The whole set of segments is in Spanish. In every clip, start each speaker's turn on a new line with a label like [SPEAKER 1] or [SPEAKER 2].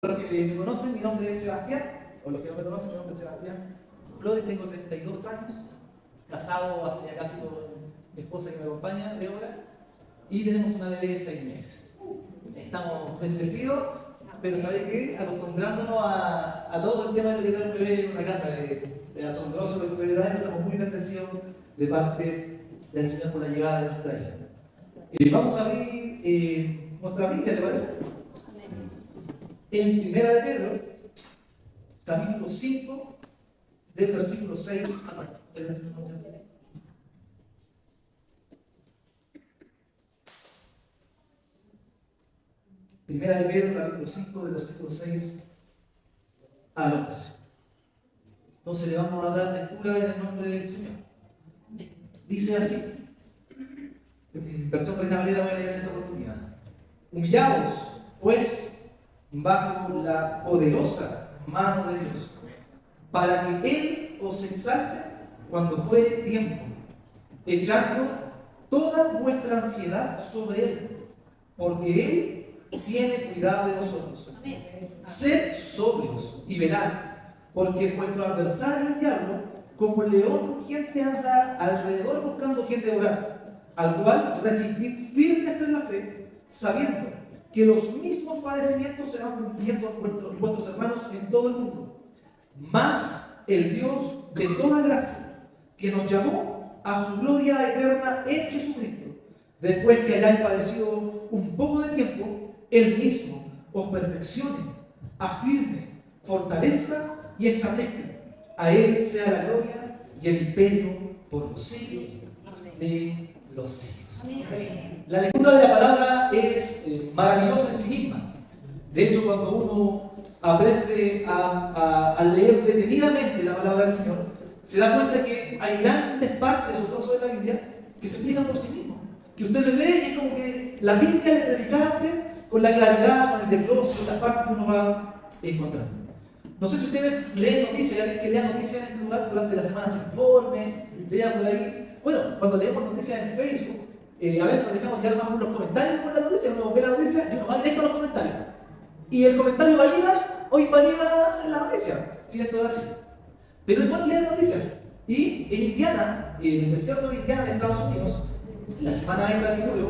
[SPEAKER 1] Los que me conocen, mi nombre es Sebastián, o los que no me conocen, mi nombre es Sebastián Flores, tengo 32 años, casado hace ya casi con mi esposa que me acompaña, Débora, y tenemos una bebé de 6 meses. Estamos bendecidos, pero ¿sabes qué? Acostumbrándonos a todo el tema de lo que trae un bebé en una casa, de asombroso lo que un bebé trae, estamos muy bendecidos de parte del Señor por la llegada de nuestra hija. Vamos a abrir nuestra Biblia, ¿te parece? En Primera de Pedro, capítulo 5, del versículo 6 al versículo 11. Primera de Pedro, capítulo 5, del versículo 6 al 11. Entonces le vamos a dar lectura en el nombre del Señor. Dice así, versión Reina Valera, voy a leer en esta oportunidad. Humillaos, pues, bajo la poderosa mano de Dios, para que Él os exalte cuando fuere tiempo, echando toda vuestra ansiedad sobre Él, porque Él tiene cuidado de vosotros. Sed sobrios y velad, porque vuestro adversario el diablo, como el león rugiente, anda alrededor buscando quien devorar, al cual resistid firmes en la fe, sabiendo que los mismos padecimientos serán cumpliendo vuestros hermanos en todo el mundo. Mas el Dios de toda gracia, que nos llamó a su gloria eterna en Jesucristo, después que hayáis padecido un poco de tiempo, Él mismo os perfeccione, afirme, fortalezca y establezca. A Él sea la gloria y el imperio por los siglos de los siglos. La lectura de la palabra es maravillosa en sí misma. De hecho, cuando uno aprende a leer detenidamente la palabra del Señor, se da cuenta que hay grandes partes de su trozo de la Biblia que se explican por sí mismos. Que usted le lee y es como que la Biblia le predica a usted con la claridad, con el desglose, con las partes que uno va encontrando. No sé si ustedes leen noticias, alguien que lea noticias en este lugar durante la semana se informe, lea por ahí. Bueno, cuando leemos noticias en Facebook, a veces nos dejamos llevar más por los comentarios por la noticia, uno ve la noticia y uno va directo a los comentarios. Y el comentario valida o invalida la noticia, si esto es así. Pero es bueno leer noticias. Y en Indiana, en el desierto de Indiana, en Estados Unidos, la semana esta de julio,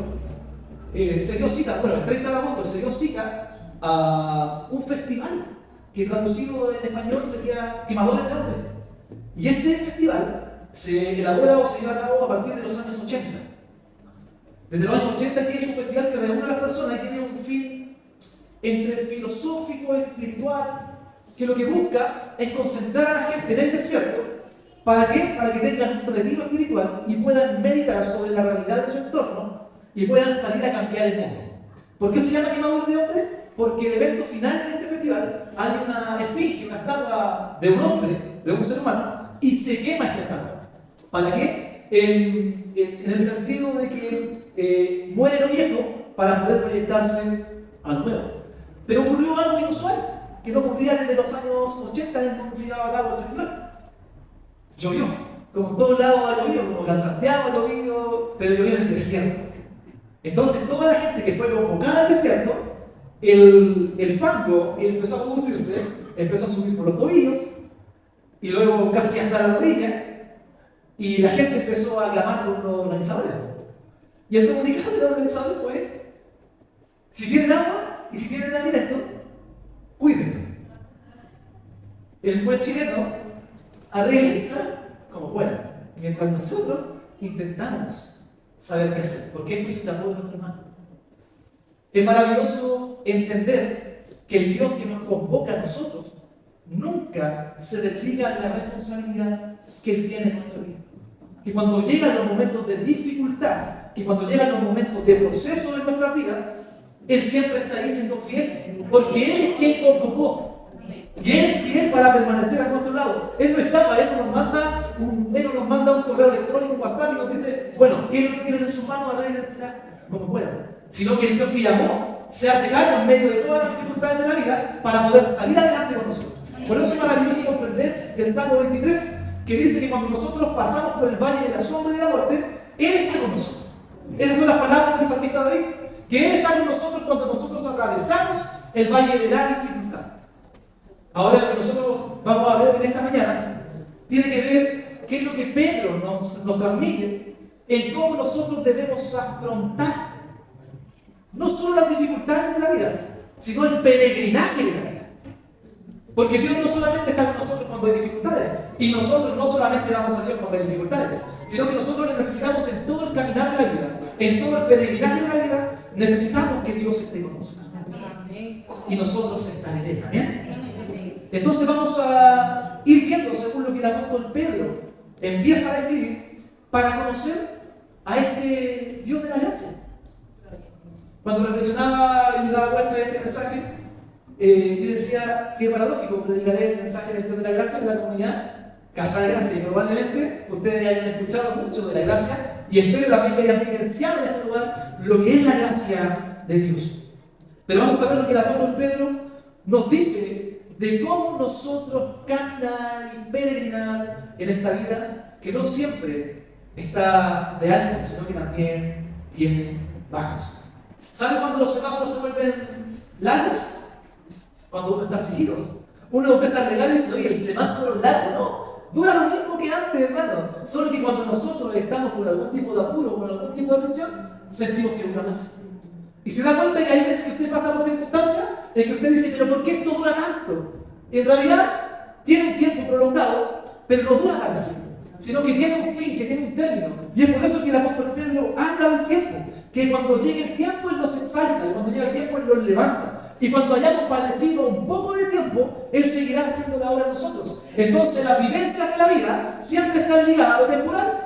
[SPEAKER 1] se dio cita, bueno, el 30 de agosto se dio cita a un festival que traducido en español sería Quemadores de Hombres. Y este festival se elabora o se lleva a cabo a partir de los años 80. Desde los años 80, que es un festival que reúne a las personas y tiene un fin entre filosófico y espiritual, que lo que busca es concentrar a la gente en el desierto. ¿Para qué? Para que tengan un retiro espiritual y puedan meditar sobre la realidad de su entorno y puedan salir a cambiar el mundo. ¿Por qué se llama Quemador de Hombres? Porque el evento final de este festival hay una esfinge, una estatua de un hombre, de un ser humano, y se quema esta estatua. ¿Para qué? En el sentido de que muere lo viejo para poder proyectarse a lo nuevo. Pero ocurrió algo inusual, que no ocurría desde los años 80 en donde se llevaba a cabo el festival. Llovió, como en todos lados ha llovido, como en Santiago ha llovido, pero llovió en el desierto. Entonces toda la gente que fue convocada al desierto, el fango empezó a producirse, empezó a subir por los tobillos, y luego casi hasta la rodilla, y la gente empezó a clamar por los organizadores. Y el comunicado de los organizadores fue: si tienen agua y si tienen alimento, cuídenlo. El buen chileno arregla como pueda, mientras nosotros intentamos saber qué hacer, porque esto se escapó de nuestras manos. Es maravilloso entender que el Dios que nos convoca a nosotros nunca se desliga de la responsabilidad que Él tiene en nuestra vida. Que cuando llegan los momentos de dificultad, que cuando llegan los momentos de proceso en nuestra vida, Él siempre está ahí siendo fiel, porque Él es quien convocó. Y Él es fiel para permanecer a nuestro lado. Él no escapa, Él no nos manda un correo electrónico, un WhatsApp y nos dice: bueno, ¿qué es lo que tienen en sus manos? Arréglense como puedan. Sino que el Dios que llamó se hace cargo en medio de todas las dificultades de la vida para poder salir adelante con nosotros. Por eso es maravilloso comprender el Salmo 23, que dice que cuando nosotros pasamos por el valle de la sombra y de la muerte, Él está con nosotros. Esas son las palabras del salmista David, que Él está con nosotros cuando nosotros atravesamos el valle de la dificultad. Ahora lo que nosotros vamos a ver en esta mañana tiene que ver qué es lo que Pedro nos transmite en cómo nosotros debemos afrontar no solo las dificultades de la vida, sino el peregrinaje de la vida. Porque Dios no solamente está con nosotros cuando hay dificultades, y nosotros no solamente vamos a Dios cuando hay dificultades, sino que nosotros le necesitamos en todo el caminar de la vida, en todo el peregrinaje de la vida, necesitamos que Dios esté con nosotros. Y nosotros estar en Él. ¿Amén? Entonces vamos a ir viendo según lo que el apóstol Pedro empieza a describir para conocer a este Dios de la gracia. Cuando reflexionaba y daba vuelta a este mensaje, yo decía que paradójico, predicaré el mensaje del Dios de la gracia en la comunidad Casa de Gracia, y probablemente ustedes hayan escuchado mucho de la gracia y espero también que hayan vivenciado en este lugar lo que es la gracia de Dios. Pero vamos a ver lo que el apóstol Pedro nos dice de cómo nosotros caminar y peregrinar en esta vida que no siempre está de alto, sino que también tiene bajos. ¿Sabe cuando los semáforos se vuelven largos? Cuando uno está afligido. Uno empieza a regar y dice, oye, el semáforo es largo, ¿no? Dura lo mismo que antes, hermano. Solo que cuando nosotros estamos con algún tipo de apuro, con algún tipo de aflicción, sentimos que dura más. Y se da cuenta que hay veces que usted pasa por circunstancias en que usted dice, pero ¿por qué esto dura tanto? En realidad, tiene un tiempo prolongado, pero no dura para siempre, sino que tiene un fin, que tiene un término. Y es por eso que el apóstol Pedro habla del tiempo, que cuando llegue el tiempo Él nos exalta, y cuando llegue el tiempo Él nos levanta. Y cuando hayamos padecido un poco de tiempo, Él seguirá haciendo la obra en nosotros. Entonces las vivencias de la vida siempre están ligadas a lo temporal.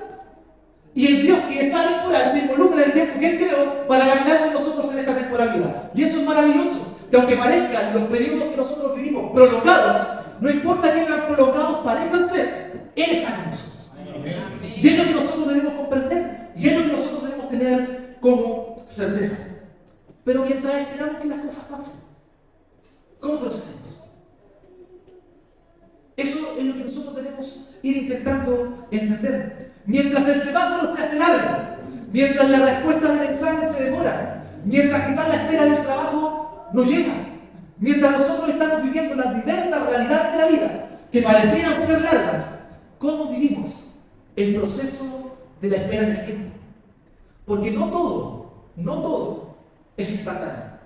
[SPEAKER 1] Y el Dios que es atemporal se involucra en el tiempo que Él creó para caminar con nosotros en esta temporalidad. Y eso es maravilloso, que aunque parezcan los periodos que nosotros vivimos prolongados, no importa qué tan prolongados parezcan ser, Él está con nosotros. Amén. Y es lo que nosotros debemos comprender, y es lo que nosotros debemos tener como certeza. Pero mientras esperamos que las cosas pasen, ¿cómo procedemos? Eso es lo que nosotros debemos ir intentando entender. Mientras el semáforo se hace largo, mientras la respuesta del examen se demora, mientras quizás la espera del trabajo no llega, mientras nosotros estamos viviendo las diversas realidades de la vida que parecieran ser largas, ¿cómo vivimos el proceso de la espera en el tiempo? Porque no todo es instantáneo.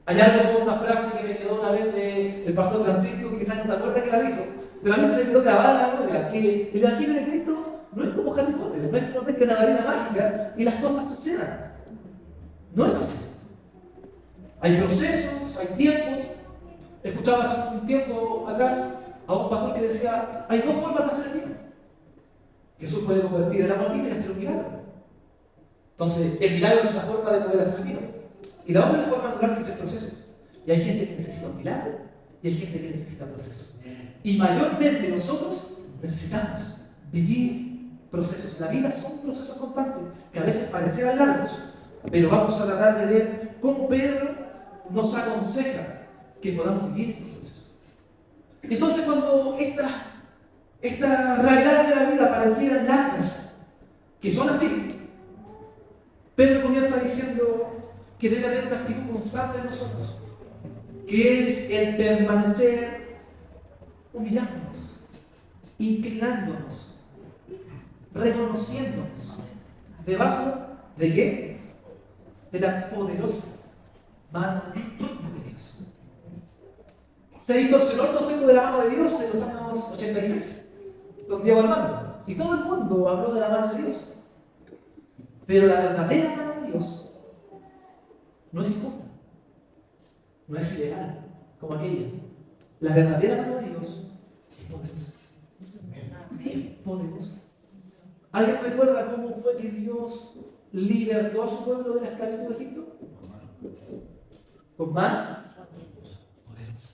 [SPEAKER 1] Hay algo, una frase que me quedó una vez del pastor Francisco, que quizás no se acuerda que la dijo, pero a mí se me quedó grabada la memoria, que el Evangelio de Cristo no es como Harry Potter, no es que uno pesque una varita mágica y las cosas sucedan. No es así. Hay procesos, hay tiempos. Escuchaba hace un tiempo atrás a un pastor que decía, hay dos formas de hacer el bien. Jesús puede convertir el agua en vino y hacer un milagro. Entonces, el milagro es una forma de poder hacer el vino. Y la otra es la forma natural, que es el proceso. Y hay gente que necesita un milagro y hay gente que necesita procesos. Y mayormente nosotros necesitamos vivir procesos. La vida son procesos constantes que a veces parecieran largos, pero vamos a tratar de ver cómo Pedro nos aconseja que podamos vivir estos procesos. Entonces, cuando estas realidades de la vida parecieran largas, que son así, Pedro comienza diciendo que debe haber una actitud constante en nosotros, que es el permanecer humillándonos, inclinándonos, reconociéndonos debajo de ¿qué? De la poderosa mano de Dios. Se distorsionó el concepto de la mano de Dios en los años 86 con Diego Armando, y todo el mundo habló de la mano de Dios, pero la verdadera mano de Dios no es injusta, no es ilegal como aquella. La verdadera mano de Dios es poderosa. Es poderosa. ¿Alguien recuerda cómo fue que Dios libertó a su pueblo de la esclavitud de Egipto? Con mano poderosa.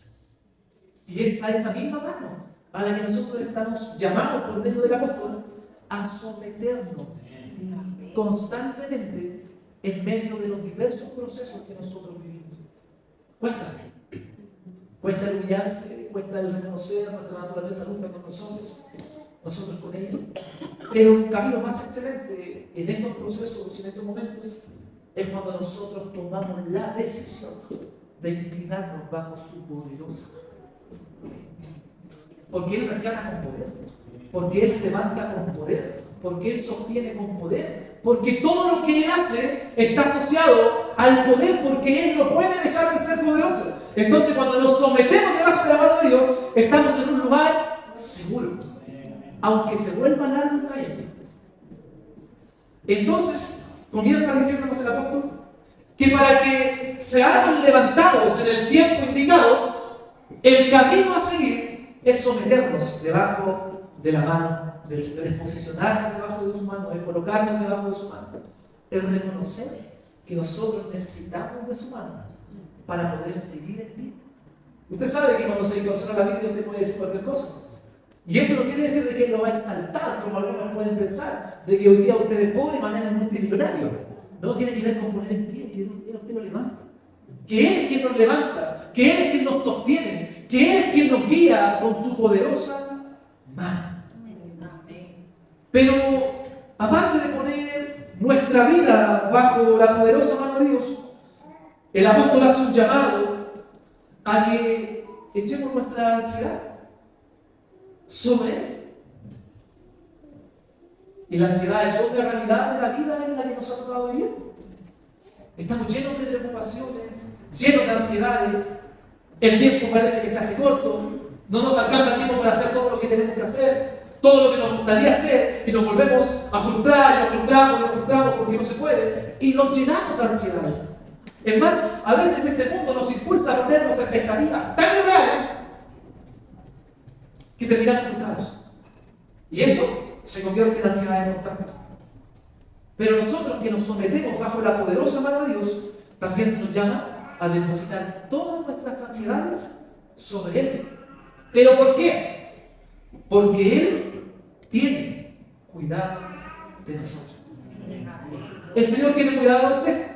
[SPEAKER 1] Y es a esa misma mano a la que nosotros estamos llamados por medio del apóstol a someternos constantemente en medio de los diversos procesos que nosotros vivimos. Cuesta el humillarse, cuesta el reconocer nuestra naturaleza junto con nosotros con ellos. Pero un camino más excelente en estos procesos y en estos momentos es cuando nosotros tomamos la decisión de inclinarnos bajo su poderosa mano. Porque Él rescata con poder, porque Él levanta con poder, porque Él sostiene con poder, porque todo lo que Él hace está asociado al poder, porque Él no puede dejar de ser poderoso. Entonces, cuando nos sometemos debajo de la mano de Dios, estamos en un lugar seguro, aunque se vuelva largo el trayecto. Entonces, comienza diciéndonos el apóstol que para que seamos levantados en el tiempo indicado, el camino a seguir es someternos debajo de la mano del Señor, es posicionarnos debajo de su mano, es colocarnos debajo de su mano, es reconocer que nosotros necesitamos de su mano para poder seguir en pie. Usted sabe que cuando se distorsiona la Biblia usted puede decir cualquier cosa. Y esto no quiere decir de que Él lo va a exaltar, como algunos pueden pensar, de que hoy día usted es pobre y mañana es multimillonario. No, tiene que ver con poner en pie, que Él usted lo levanta. Que Él es quien nos levanta, que Él es quien nos sostiene, que Él es quien nos guía con su poderosa mano. Pero, aparte de poner nuestra vida bajo la poderosa mano de Dios, el apóstol hace un llamado a que echemos nuestra ansiedad sobre Él. Y la ansiedad es otra realidad de la vida en la que nos ha tocado vivir. Estamos llenos de preocupaciones, llenos de ansiedades, el tiempo parece que se hace corto, no nos alcanza el tiempo para hacer todo lo que tenemos que hacer, todo lo que nos gustaría hacer, y nos volvemos a frustrar, y nos frustramos porque no se puede, y nos llenamos de ansiedad. Es más, a veces este mundo nos impulsa a ponernos expectativas tan grandes que terminamos frustrados. Y eso se convierte en ansiedad constante. Pero nosotros que nos sometemos bajo la poderosa mano de Dios, también se nos llama a depositar todas nuestras ansiedades sobre Él. ¿Pero por qué? Porque Él tiene cuidado de nosotros. El Señor tiene cuidado de usted.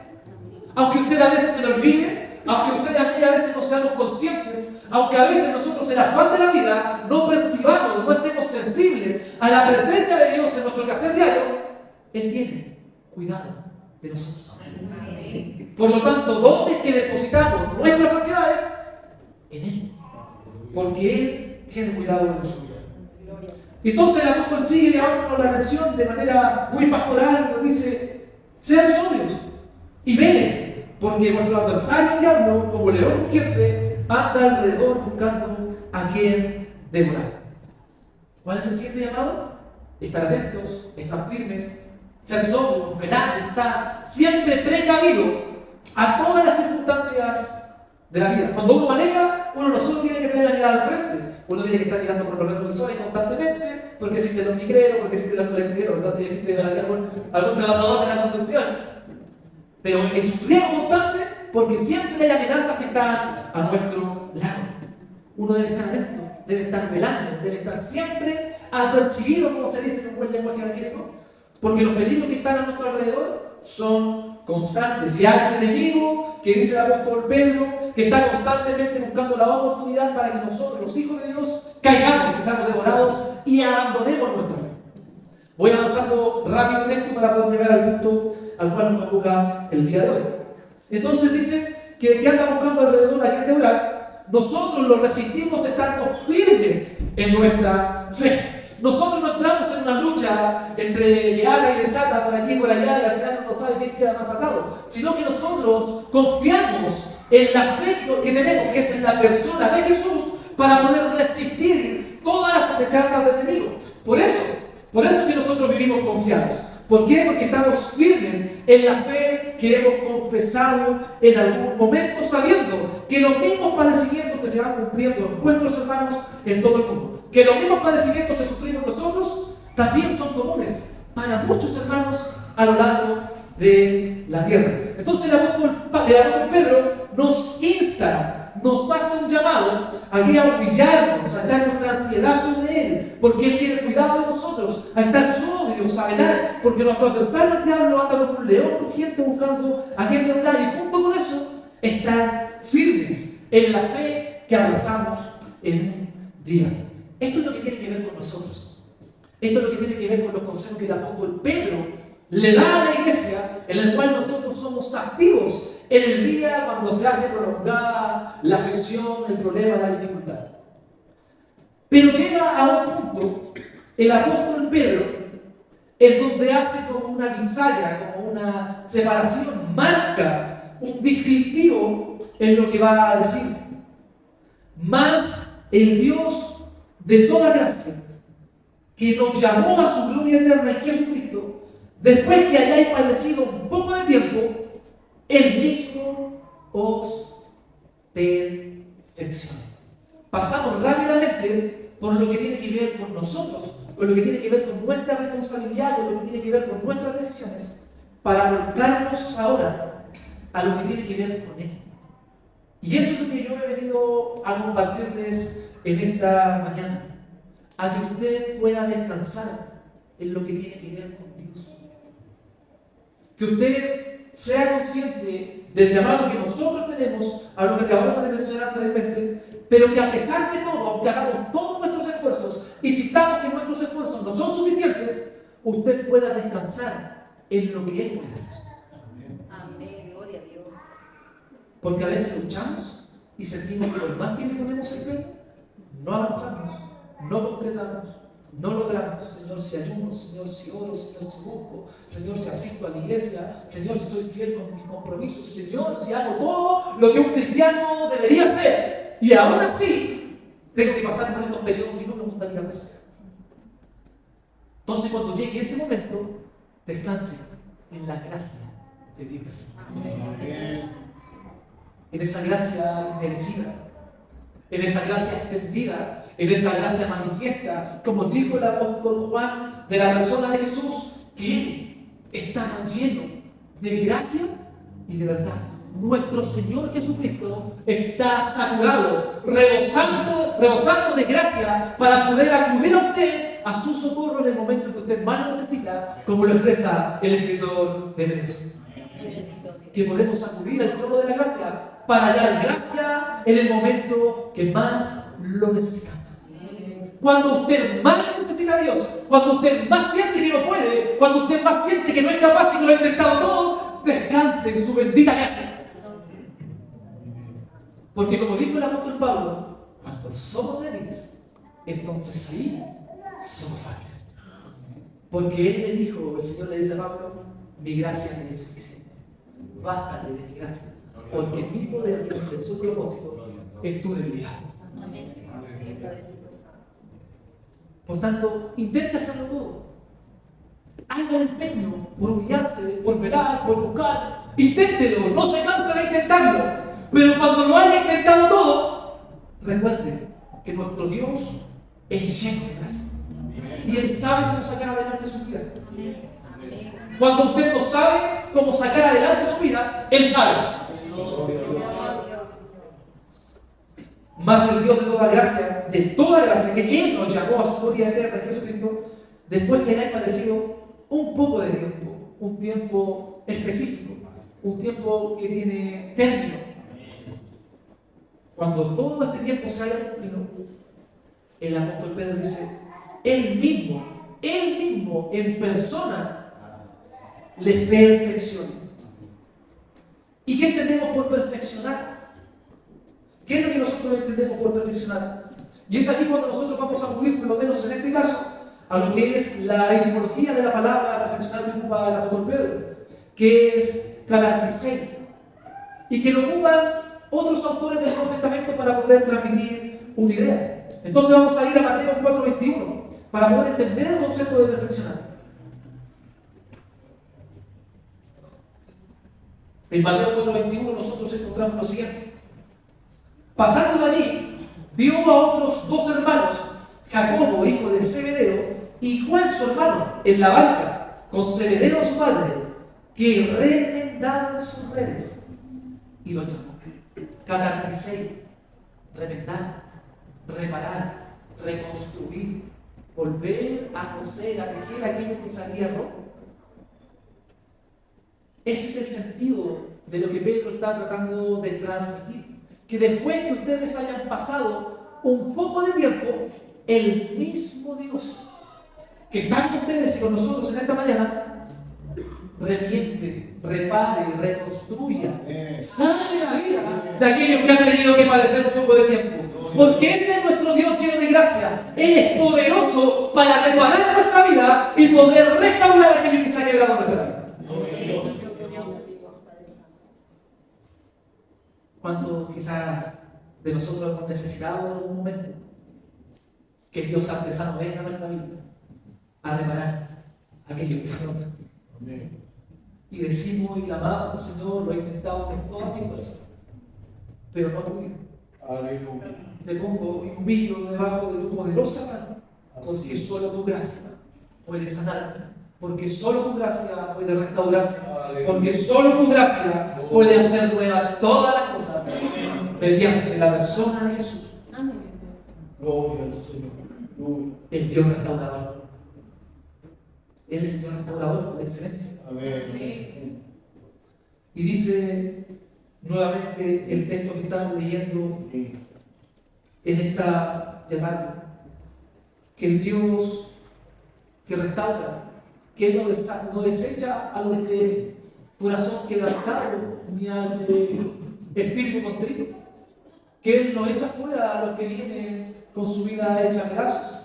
[SPEAKER 1] Aunque usted a veces se lo olvide, aunque usted a veces no seamos conscientes, aunque a veces nosotros en afán de la vida no percibamos, no estemos sensibles a la presencia de Dios en nuestro quehacer diario, Él tiene cuidado de nosotros. Por lo tanto, ¿dónde es que depositamos nuestras ansiedades? En Él. Porque Él tiene cuidado de nosotros. Entonces el apóstol sigue llevándonos la atención de manera muy pastoral, nos dice: sean sobrios y velen, porque vuestro adversario el diablo, como león rugiente, anda alrededor buscando a quien devorar. ¿Cuál es el siguiente llamado? Estar atentos, estar firmes, ser sobrios, velar, estar siempre precavido a todas las circunstancias de la vida. Cuando uno maneja, uno no solo tiene que tener la mirada al frente, uno tiene que estar mirando por los retrovisores constantemente, porque existe el micreros, porque existe el electriquero, ¿verdad? Si existe algún trabajador de la conducción. Pero es un riesgo constante porque siempre hay amenazas que están a nuestro lado. Uno debe estar atento, debe estar velando, debe estar siempre apercibido, como se dice en un buen lenguaje evangélico, porque los peligros que están a nuestro alrededor son constantes. Y hay un enemigo, que dice el apóstol Pedro, que está constantemente buscando la oportunidad para que nosotros, los hijos de Dios, caigamos y seamos devorados y abandonemos nuestra fe. Voy avanzando rápido en esto para poder llegar al punto al cual nos toca el día de hoy. Entonces dice que el que anda buscando alrededor a quien devorar, nosotros lo resistimos estando firmes en nuestra fe. Nosotros no entramos en una lucha entre que ata y desata por aquí y por allá y al final no sabe quién queda más atado, sino que nosotros confiamos en la fe que tenemos, que es en la persona de Jesús, para poder resistir todas las acechanzas del enemigo. Por eso es que nosotros vivimos confiados. ¿Por qué? Porque estamos firmes en la fe que hemos confesado en algún momento, sabiendo que los mismos padecimientos que se van cumpliendo en nuestros hermanos en todo el mundo, que los mismos padecimientos que sufrimos nosotros también son comunes para muchos hermanos a lo largo de la tierra. Entonces el apóstol Pedro nos insta, nos hace un llamado a humillarnos, a echar nuestra ansiedad sobre Él, porque Él tiene cuidado de nosotros, a estar sobrios, a velar, porque nuestro adversario el diablo anda como un león rugiente buscando a quien devorar, y junto con eso, estar firmes en la fe que abrazamos en un día. Esto es lo que tiene que ver con nosotros. Esto es lo que tiene que ver con los consejos que el apóstol Pedro le da a la iglesia, en el cual nosotros somos activos en el día cuando se hace prolongada la aflicción, el problema, la dificultad. Pero llega a un punto, el apóstol Pedro, en donde hace como una bisagra, como una separación, marca un distintivo en lo que va a decir. Mas el Dios de toda gracia, que nos llamó a su gloria eterna en Jesucristo, después que hayáis padecido un poco de tiempo, Él mismo os perfeccione. Pasamos rápidamente por lo que tiene que ver con nosotros, con lo que tiene que ver con nuestra responsabilidad, con lo que tiene que ver con nuestras decisiones, para volcarnos ahora a lo que tiene que ver con Él. Y eso es lo que yo he venido a compartirles en esta mañana, a que usted pueda descansar en lo que tiene que ver con Dios. Que usted sea consciente del llamado que nosotros tenemos a lo que acabamos de mencionar anteriormente, pero que a pesar de todo, aunque hagamos todos nuestros esfuerzos y sintamos que nuestros esfuerzos no son suficientes, usted pueda descansar en lo que Él puede hacer.
[SPEAKER 2] Amén, gloria a Dios.
[SPEAKER 1] Porque a veces luchamos y sentimos que por más que le ponemos el empeño, no avanzamos, no concretamos, no logramos. Señor, si ayuno, Señor, si oro, Señor, si busco, Señor, si asisto a la iglesia, Señor, si soy fiel con mis compromisos, Señor, si hago todo lo que un cristiano debería hacer. Y aún así, tengo que pasar por estos periodos que no me gustaría pasar. Entonces, cuando llegue ese momento, descanse en la gracia de Dios.
[SPEAKER 2] Amén.
[SPEAKER 1] En esa gracia merecida, en esa gracia extendida, en esa gracia manifiesta, como dijo el apóstol Juan de la persona de Jesús, que Él estaba lleno de gracia y de verdad. Nuestro Señor Jesucristo está saturado, rebosando de gracia para poder acudir a usted a su socorro en el momento que usted más lo necesita, como lo expresa el escritor de Hebreos. Que podemos acudir al trono de la gracia para hallar gracia en el momento que más lo necesitamos. Cuando usted más necesita a Dios, cuando usted más siente que no puede, cuando usted más siente que no es capaz y que lo ha intentado todo, descanse en su bendita gracia. Porque como dijo el apóstol Pablo, cuando somos débiles, entonces ahí somos fuertes. Porque Él le dijo, el Señor le dice a Pablo, mi gracia es suficiente. Bástate de mi gracia, porque mi poder cumple su propósito en tu debilidad. Por tanto, intente hacerlo todo. Haga el empeño por humillarse, por velar, por buscar. Inténtelo, no se cansa de intentarlo. Pero cuando lo haya intentado todo, recuerde que nuestro Dios es lleno de gracia. Y Él sabe cómo sacar adelante su vida. Cuando usted no sabe cómo sacar adelante su vida, Él sabe. Mas el Dios de toda gracia, que Él nos llamó a su gloria eterna en Jesucristo, después que haya padecido un poco de tiempo, un tiempo específico, un tiempo que tiene término. Cuando todo este tiempo se haya cumplido, el apóstol Pedro dice, Él mismo en persona les perfecciona. ¿Y qué entendemos por perfeccionar? ¿Qué es lo que nosotros entendemos por perfeccionar? Y es aquí cuando nosotros vamos a acudir, por lo menos en este caso, a lo que es la etimología de la palabra perfeccionar que ocupa el apóstol Pedro, que es catarticeo, y que lo ocupan otros autores del Nuevo Testamento para poder transmitir una idea. Entonces vamos a ir a Mateo 4:21 para poder entender el concepto de perfeccionar. En Mateo 4:21 nosotros encontramos lo siguiente. Pasando de allí, vio a otros dos hermanos, Jacobo, hijo de Zebedeo, y Juan, su hermano, en la barca, con Zebedeo, su padre, que remendaban sus redes. Y lo llamó. Catarticei, remendar, reparar, reconstruir, volver a coser, a tejer aquello que salía roto. Ese es el sentido de lo que Pedro está tratando de transmitir. Que después que ustedes hayan pasado un poco de tiempo, el mismo Dios que está con ustedes y con nosotros en esta mañana, remiende, repare, reconstruya, sale de la vida de aquellos que han tenido que padecer un poco de tiempo. Porque ese es nuestro Dios lleno de gracia. Él es poderoso para reparar nuestra vida y poder restaurar aquello que se ha quebrado en nuestra vida. ¿Cuánto quizás de nosotros hemos necesitado en algún momento que el Dios artesano venga a nuestra vida a reparar aquello que se ha roto? Y decimos y clamamos, Señor, lo he intentado con toda mi fuerza, pero no pude.
[SPEAKER 3] Aleluya.
[SPEAKER 1] Me pongo y humillo debajo de tu poderosa mano, porque solo tu gracia puede sanarme, porque solo tu gracia puede restaurarme, porque solo tu gracia puede hacer nuevas todas las cosas mediante la persona de Jesús.
[SPEAKER 3] Gloria al Señor. Gloria.
[SPEAKER 1] El Dios restaurador. Él es el Dios restaurador por excelencia.
[SPEAKER 3] Amén.
[SPEAKER 1] Y dice nuevamente el texto que estamos leyendo en esta tarde, que el Dios que restaura, que Él no desecha a los de corazón quebrantado ni al de espíritu contrito, que Él no echa fuera a los que vienen con su vida hecha a pedazos,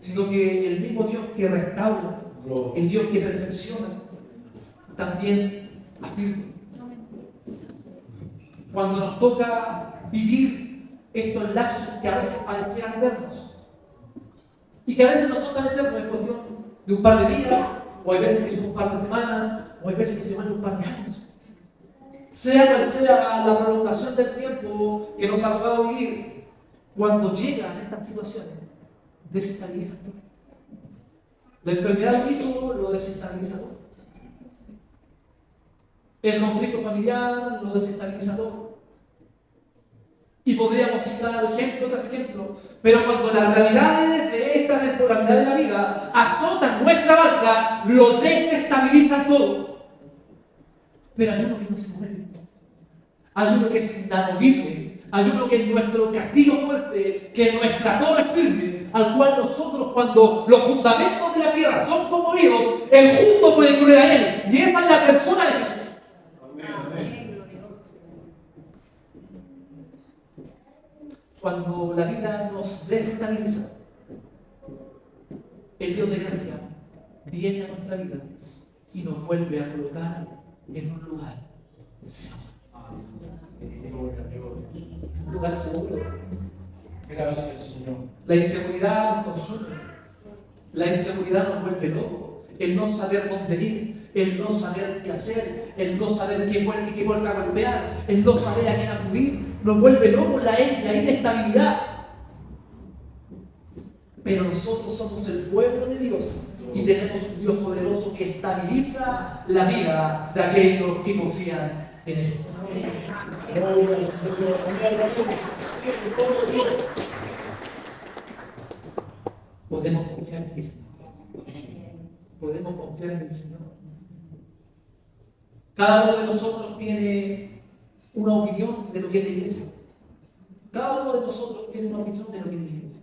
[SPEAKER 1] sino que el mismo Dios que restaura, el Dios que perfecciona, también afirma. Cuando nos toca vivir estos lapsos que a veces parecieran eternos y que a veces no son tan eternos, es cuestión de un par de días, o hay veces que son un par de semanas, o hay veces que se van un par de años. Sea cual sea la prolongación del tiempo que nos ha tocado vivir, cuando llegan estas situaciones, desestabiliza todo. La enfermedad del hijo lo desestabiliza todo. El conflicto familiar lo desestabiliza todo. Y podríamos citar ejemplo tras ejemplo, pero cuando las realidades de esta temporalidad de la vida azotan nuestra barca, lo desestabilizan todo. Pero hay uno que no se mueve, hay uno que es inamovible, hay uno que es nuestro castillo fuerte, que es nuestra torre firme, al cual nosotros, cuando los fundamentos de la tierra son conmovidos, el justo puede correr a él, y esa es la persona de Jesús. Cuando la vida nos desestabiliza, el Dios de gracia viene a nuestra vida y nos vuelve a colocar en un lugar seguro. Un lugar seguro.
[SPEAKER 3] Gracias, Señor.
[SPEAKER 1] La inseguridad nos consume, la inseguridad nos vuelve locos, el no saber dónde ir, el no saber qué hacer, el no saber qué puerta golpear, el no saber a quién acudir, nos vuelve locos la inestabilidad. Pero nosotros somos el pueblo de Dios y tenemos un Dios poderoso que estabiliza la vida de aquellos que confían en Él. Podemos confiar en el Señor. Podemos confiar en el Señor. Cada uno de nosotros tiene una opinión de lo que es la iglesia. Cada uno de nosotros tiene una opinión de lo que es la iglesia.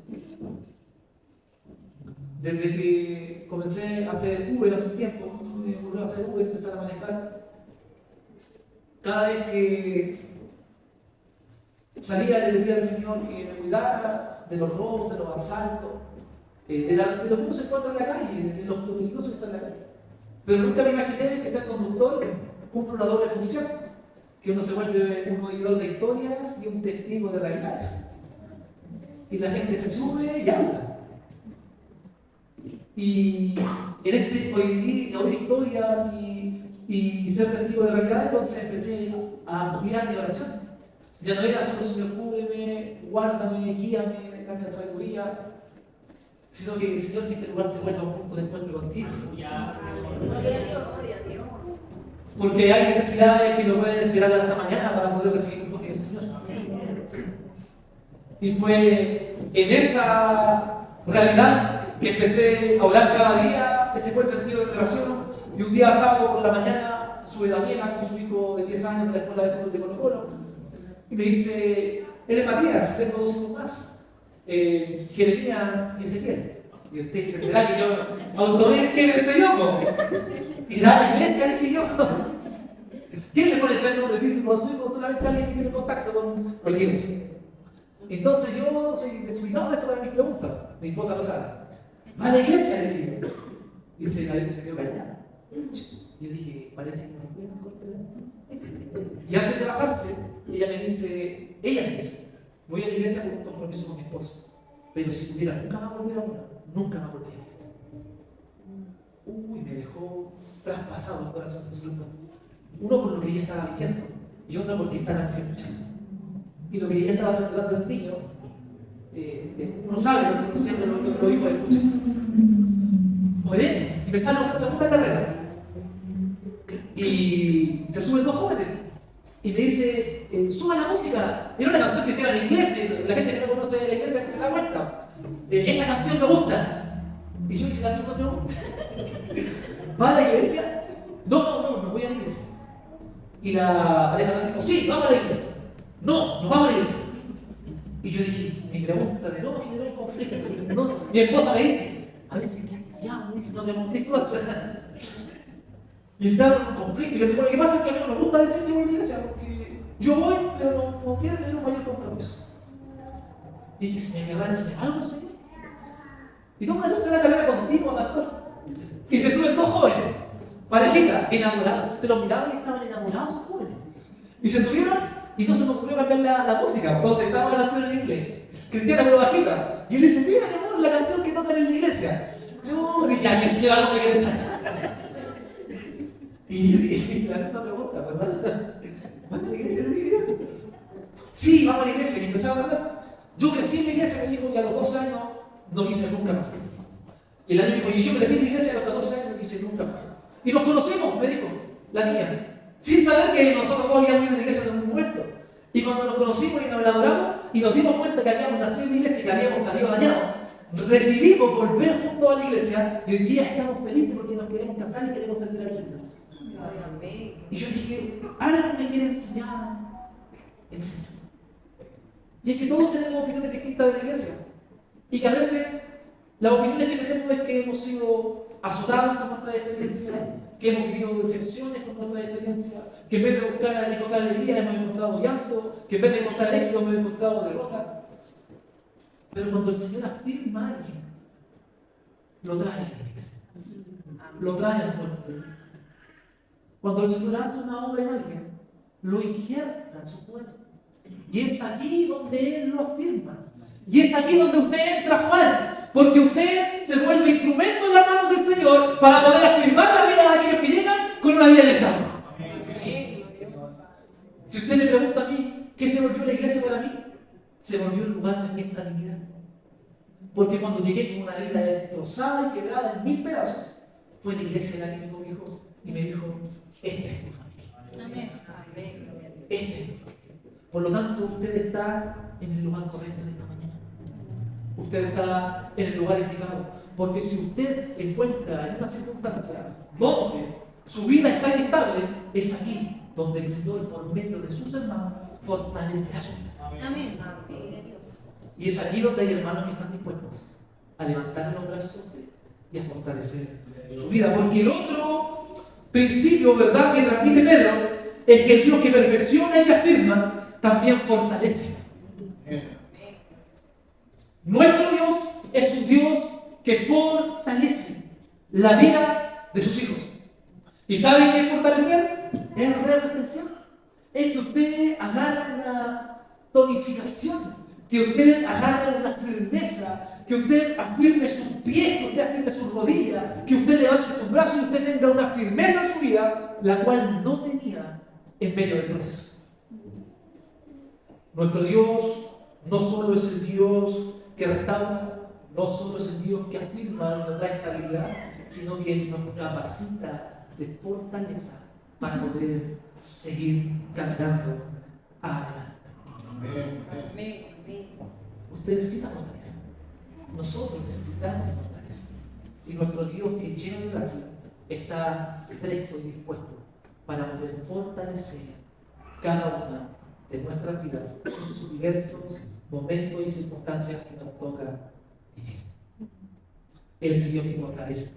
[SPEAKER 1] Desde que comencé a hacer Uber hace un tiempo, se me ocurrió hacer Uber, empezar a manejar. Cada vez que salía, le pedía al Señor que me cuidara de los robos, de los asaltos, de lo que uno se encuentra en la calle, de los peligrosos que están en la calle. Pero nunca me imaginé que ser conductor cumple una doble función, que uno se vuelve un oidor de historias y un testigo de realidades. Y la gente se sube y habla. Y en oír historias y ser testigo de realidad, entonces empecé a ampliar mi oración. Ya no era solo Señor, cúbreme, guárdame, guíame, dame la sabiduría, sino que Señor, que este lugar se vuelva un punto de encuentro contigo.
[SPEAKER 2] Gloria a Dios.
[SPEAKER 1] Porque hay necesidades que no pueden esperar hasta mañana para poder recibir un toque del Señor. Y fue en esa realidad que empecé a orar cada día. Ese fue el sentido de mi oración. Y un día sábado por la mañana sube Daniela con su hijo de 10 años de la escuela de fútbol de Colo-Colo y me dice: él es Matías, tengo 2 hijos más, Jeremías y Ezequiel. Y usted entenderá que yo automé quién soy yo. Y da la iglesia eres yo. ¿Quién le pone el nombre bíblico a su hijo? Solamente alguien que tiene contacto con la iglesia. Entonces yo soy desubicado, ese para mí esposa lo sabe. Va a la iglesia, le digo. Dice, la iglesia se quedó callada. Yo dije, parece que no fue mejor que. Y antes de bajarse, ella me dice, voy a la iglesia por un compromiso con mi esposo. Pero si tuviera nunca más volver a una, nunca más volvería a la iglesia. Uy, me dejó traspasado el corazón de su hermano. Uno por lo que ella estaba viviendo y otro porque estaba escuchando. Y lo que ella estaba centrando el niño, uno sabe, uno siempre lo dijo, escucha. Oré, y me sale una segunda carrera. Y se suben dos jóvenes. Y me dice, suba la música. Era una canción cristiana en inglés, la gente que no conoce la iglesia que se da cuenta. Esa canción me gusta. Y yo hice la misma pregunta. ¿Va a la iglesia? No, me voy a la iglesia. Y la pareja me dijo, sí, vamos a la iglesia. No, nos vamos a la iglesia. Y yo dije, mi pregunta de no generó un conflicto. No. Mi esposa me dice, a veces ya, me dice, no me monté cosas. Y estaba en un conflicto. Y le digo, lo que pasa es que a mí no me gusta decir que voy a la iglesia, porque yo voy, pero no quiero tener un mayor compromiso. Y dije, ¿se me querrá decir algo, Señor? Y tomo la tercera carrera continua, pastor. Y se suben dos jóvenes, parejita, enamorados. Te los miraba y estaban enamorados, jóvenes. Y se subieron y no se me ocurrió cambiar la música. Entonces estábamos en la canción en inglés, cristiana pero bajita. Y él dice, mira, mi amor, la canción que tocan en la iglesia. Yo dije, a mí sí algo me quiere sacar. Y yo dije, la misma pregunta, ¿verdad? ¿Van a la iglesia? Sí, vamos a la iglesia. Y empezaba a hablar. Yo crecí en la iglesia, me dijo, y a los 12 años no me hice nunca más. Y la niña dijo, y yo crecí en la iglesia a los 14 años no me hice nunca más. Y nos conocimos, me dijo, la niña, sin saber que nosotros dos habíamos ido a la iglesia en algún momento. Y cuando nos conocimos y nos enamoramos y nos dimos cuenta que habíamos nacido en la iglesia y que habíamos salido dañados, decidimos volver juntos a la iglesia y hoy día estamos felices porque nos queremos casar y queremos servir al Señor. Y yo dije, algo me quiere enseñar el Señor. Y es que todos tenemos opiniones distintas de la iglesia. Y que a veces las opiniones que tenemos es que hemos sido azotados con nuestra experiencia, que hemos vivido decepciones con nuestra experiencia, que en vez de encontrar alegría hemos encontrado llanto, que en vez de encontrar éxito hemos encontrado derrota. Pero cuando el Señor afirma a alguien, lo trae a la iglesia, lo trae al pueblo. Cuando el Señor hace una obra en alguien, lo injerta en su pueblo. Y es aquí donde Él lo afirma. Y es aquí donde usted entra, Juan, porque usted se vuelve instrumento en las manos del Señor para poder afirmar la vida de aquellos que llegan con una vida de estado. Si usted me pregunta a mí, ¿qué se volvió la iglesia para mí? Se volvió el lugar de mi estabilidad. Porque cuando llegué con una vida destrozada y quebrada en 1000 pedazos, fue la iglesia la que me cobijo y me dijo, esta es tu familia.
[SPEAKER 2] Amén.
[SPEAKER 1] Esta es tu familia. Por lo tanto, usted está en el lugar correcto de esta mañana. Usted está en el lugar indicado. Porque si usted se encuentra en una circunstancia donde su vida está inestable, es aquí donde el Señor, por medio de sus hermanos, fortalecerá su vida.
[SPEAKER 2] Amén.
[SPEAKER 1] Y es aquí donde hay hermanos que están dispuestos a levantar los brazos a usted y a fortalecer su vida. Porque el otro principio, ¿verdad?, que transmite Pedro, es que el Dios que perfecciona y afirma, también fortalece. Nuestro Dios es un Dios que fortalece la vida de sus hijos. ¿Y saben qué es fortalecer? Es reabastecer. Es que usted agarre una tonificación, que usted agarre una firmeza, que usted afirme sus pies, que usted afirme sus rodillas, que usted levante sus brazos y usted tenga una firmeza en su vida, la cual no tenía en medio del proceso. Nuestro Dios no solo es el Dios que restaura, no solo es el Dios que afirma nuestra estabilidad, sino que nos capacita de fortaleza para poder seguir caminando adelante. Usted necesita fortaleza. Nosotros necesitamos fortaleza. Y nuestro Dios, que lleno de gracia, está presto y dispuesto para poder fortalecer cada una de nuestras vidas en sus diversos momentos y circunstancias que nos toca vivir. Él es el Dios que fortalece.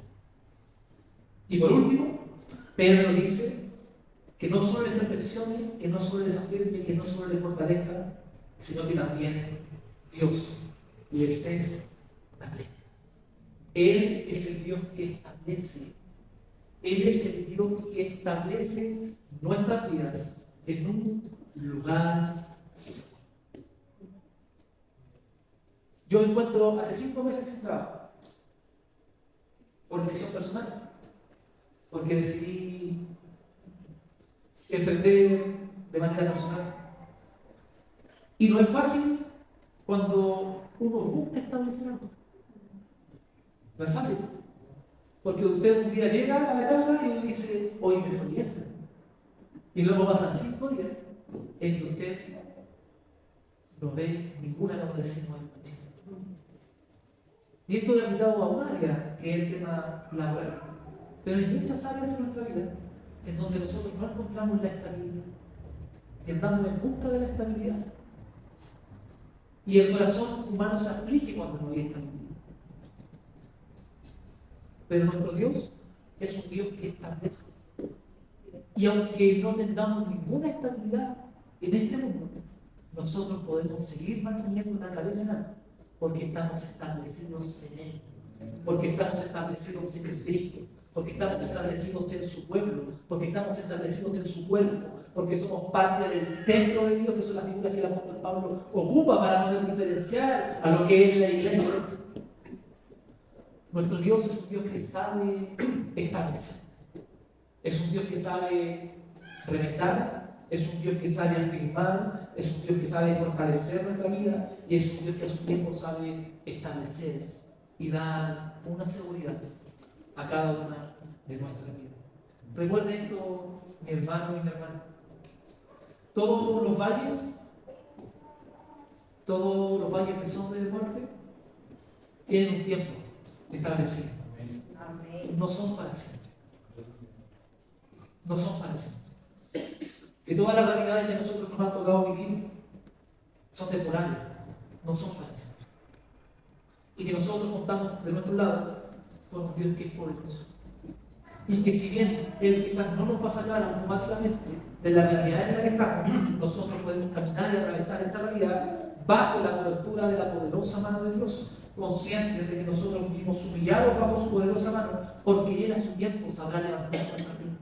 [SPEAKER 1] Y por último, Pedro dice que no solo les perfeccione, que no solo les afirme, que no solo les fortalezca, sino que también Dios les es fortalezca. Él es el Dios que establece. Él es el Dios que establece nuestras vidas en un lugar seguro. Yo me encuentro hace 5 meses sin trabajo, por decisión personal, porque decidí emprender de manera personal. Y no es fácil cuando uno busca establecer algo. No es fácil. Porque usted un día llega a la casa y dice, hoy me fue bien. Y luego pasan 5 días en que usted no ve ninguna labor de signo de noche. Y esto es aplicado a un área, que es el tema laboral. Pero hay muchas áreas en nuestra vida en donde nosotros no encontramos la estabilidad. Y andamos en busca de la estabilidad. Y el corazón humano se aflige cuando no hay estabilidad. Pero nuestro Dios es un Dios que establece. Y aunque no tengamos ninguna estabilidad en este mundo, nosotros podemos seguir manteniendo la cabeza en alto, porque estamos establecidos en Él, porque estamos establecidos en Cristo, porque estamos establecidos en su pueblo, porque estamos establecidos en su cuerpo, porque somos parte del templo de Dios, que son las figuras que el apóstol Pablo ocupa para poder diferenciar a lo que es la iglesia. Nuestro Dios es un Dios que sabe establecer, es un Dios que sabe reventar, es un Dios que sabe afirmar, es un Dios que sabe fortalecer nuestra vida y es un Dios que a su tiempo sabe establecer y dar una seguridad a cada una de nuestras vidas. Recuerde esto, mi hermano y mi hermana. Todos los valles de sombra y de muerte tienen un tiempo establecido. No son para siempre. No son para siempre. Que todas las realidades que nosotros nos han tocado vivir son temporales, no son para siempre. Y que nosotros contamos de nuestro lado con un Dios que es poderoso. Y que si bien Él quizás no nos va a sacar automáticamente de la realidad en la que estamos, nosotros podemos caminar y atravesar esa realidad bajo la cobertura de la poderosa mano de Dios, conscientes de que nosotros vivimos humillados bajo su poderosa mano, porque Él a su tiempo sabrá levantar nuestras vidas.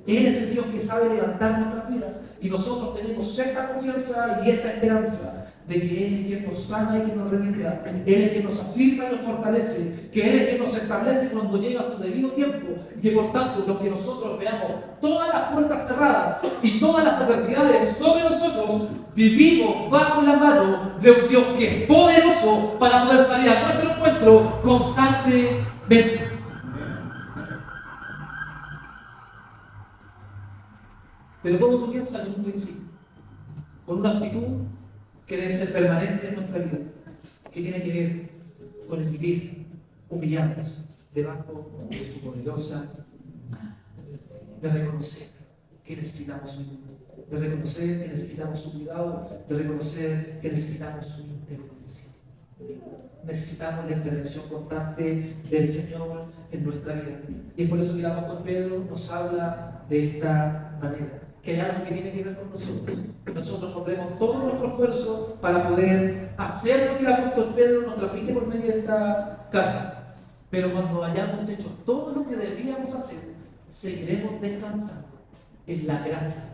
[SPEAKER 1] Él es el Dios que sabe levantar nuestras vidas y nosotros tenemos esta confianza y esta esperanza de que Él es quien nos sana y quien nos revienta, Él es quien nos afirma y nos fortalece, que Él es quien nos establece cuando llega su debido tiempo y que por tanto, aunque nosotros veamos todas las puertas cerradas y todas las adversidades sobre nosotros, vivimos bajo la mano de un Dios que es poderoso para poder salir a nuestro encuentro constantemente. Pero ¿cómo comienza en un principio? Con una actitud que debe ser permanente en nuestra vida, que tiene que ver con el vivir humillados debajo de su poderosa mano, de reconocer que necesitamos su ayuda, de reconocer que necesitamos su cuidado, de reconocer que necesitamos su intervención. Necesitamos la intervención constante del Señor en nuestra vida. Y es por eso que el apóstol Pedro nos habla de esta manera, que hay algo que tiene que ver con nosotros. Nosotros pondremos todo nuestro esfuerzo para poder hacer lo que el apóstol Pedro nos transmite por medio de esta carta. Pero cuando hayamos hecho todo lo que debíamos hacer, seguiremos descansando en la gracia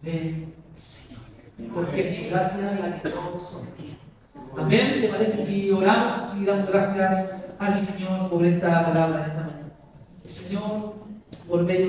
[SPEAKER 1] del Señor. Porque es su gracia la que nos sostiene. Amén. ¿Te parece si oramos y damos gracias al Señor por esta palabra en esta mañana? Señor, por medio